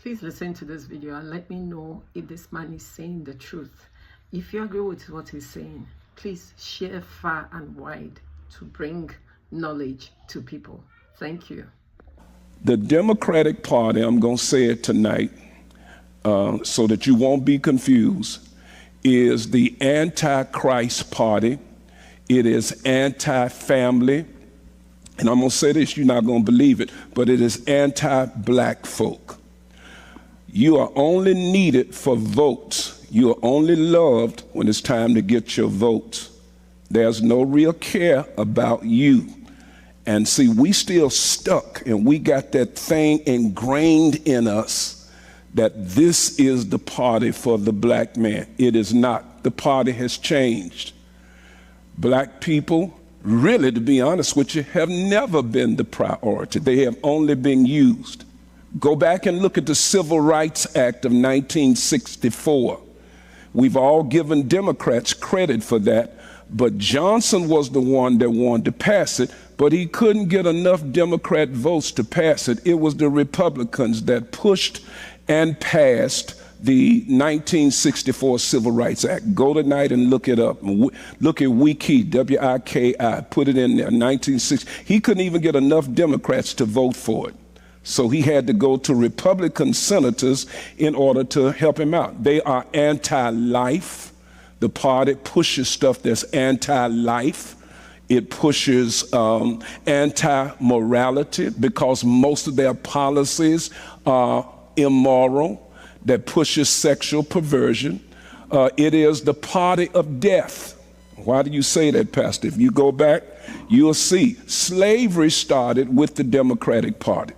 Please listen to this video and let me know if this man is saying the truth. If you agree with what he's saying, please share far and wide to bring knowledge to people. Thank you. The Democratic Party, I'm going to say it tonight so that you won't be confused, is the Antichrist Party. It is anti-family. And I'm going to say this, you're not going to believe it, but it is anti-black folk. You are only needed for votes. You are only loved when it's time to get your votes. There's no real care about you. And see, we still stuck, and we got that thing ingrained in us that this is the party for the black man. It is not. The party has changed. Black people, really, to be honest with you, have never been the priority. They have only been used. Go back and look at the Civil Rights Act of 1964. We've all given Democrats credit for that, but Johnson was the one that wanted to pass it, but he couldn't get enough Democrat votes to pass it. It was the Republicans that pushed and passed the 1964 Civil Rights Act. Go tonight and look it up. Look at Wiki, W-I-K-I, put it in there, 1960. He couldn't even get enough Democrats to vote for it. So he had to go to Republican senators in order to help him out. They are anti-life. The party pushes stuff that's anti-life. It pushes anti-morality because most of their policies are immoral, that pushes sexual perversion. It is the party of death. Why do you say that, Pastor? If you go back, you'll see slavery started with the Democratic Party.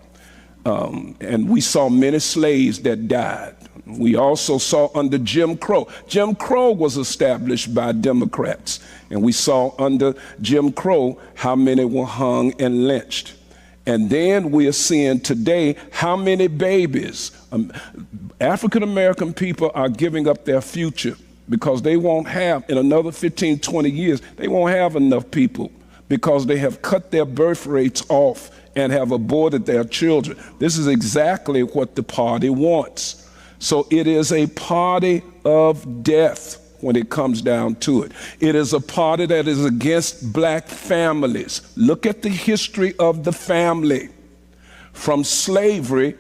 And we saw many slaves that died. We also saw under Jim Crow. Jim Crow was established by Democrats. And we saw under Jim Crow how many were hung and lynched. And then we are seeing today how many babies. African-American people are giving up their future because they won't have, in another 15, 20 years, they won't have enough people because they have cut their birth rates off and have aborted their children. This is exactly what the party wants. So it is a party of death when it comes down to it. It is a party that is against black families. Look at the history of the family. From slavery,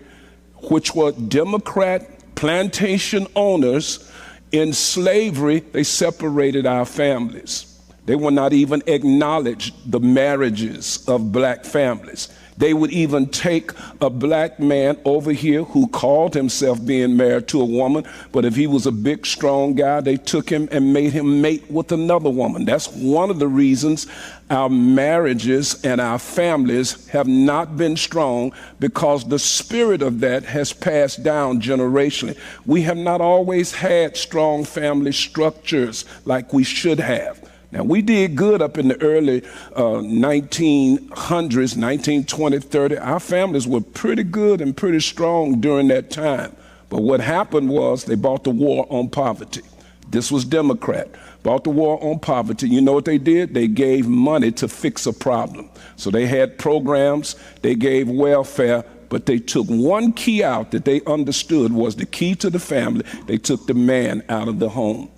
which were Democrat plantation owners, in slavery, they separated our families. They would not even acknowledge the marriages of black families. They would even take a black man over here who called himself being married to a woman, but if he was a big, strong guy, they took him and made him mate with another woman. That's one of the reasons our marriages and our families have not been strong, because the spirit of that has passed down generationally. We have not always had strong family structures like we should have. Now, we did good up in the early 1900s, 1920, 30. Our families were pretty good and pretty strong during that time. But what happened was they bought the war on poverty. This was Democrat. Bought the war on poverty. You know what they did? They gave money to fix a problem. So they had programs, they gave welfare, but they took one key out that they understood was the key to the family. They took the man out of the home.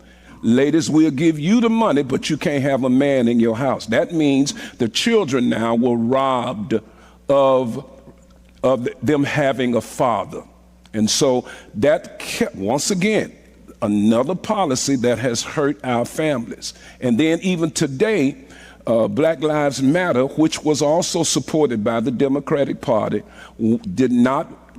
Ladies, we'll give you the money, but you can't have a man in your house. That means the children now were robbed of them having a father. And so that kept, once again, another policy that has hurt our families. And then even today, Black Lives Matter, which was also supported by the Democratic Party,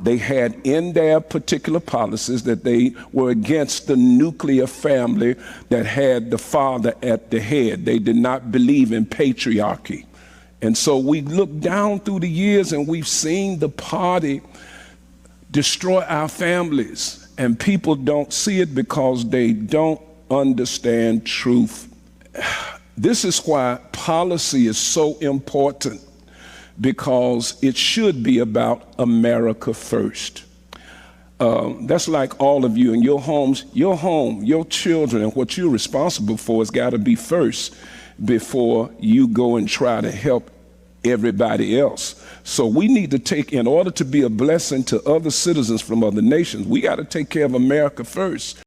they had in their particular policies that they were against the nuclear family that had the father at the head. They did not believe in patriarchy. And so we look down through the years and we've seen the party destroy our families. And people don't see it because they don't understand truth. This is why policy is so important, because it should be about America first. That's like all of you in your homes, your home, your children, and what you're responsible for has got to be first before you go and try to help everybody else. So we need to take, in order to be a blessing to other citizens from other nations, we got to take care of America first.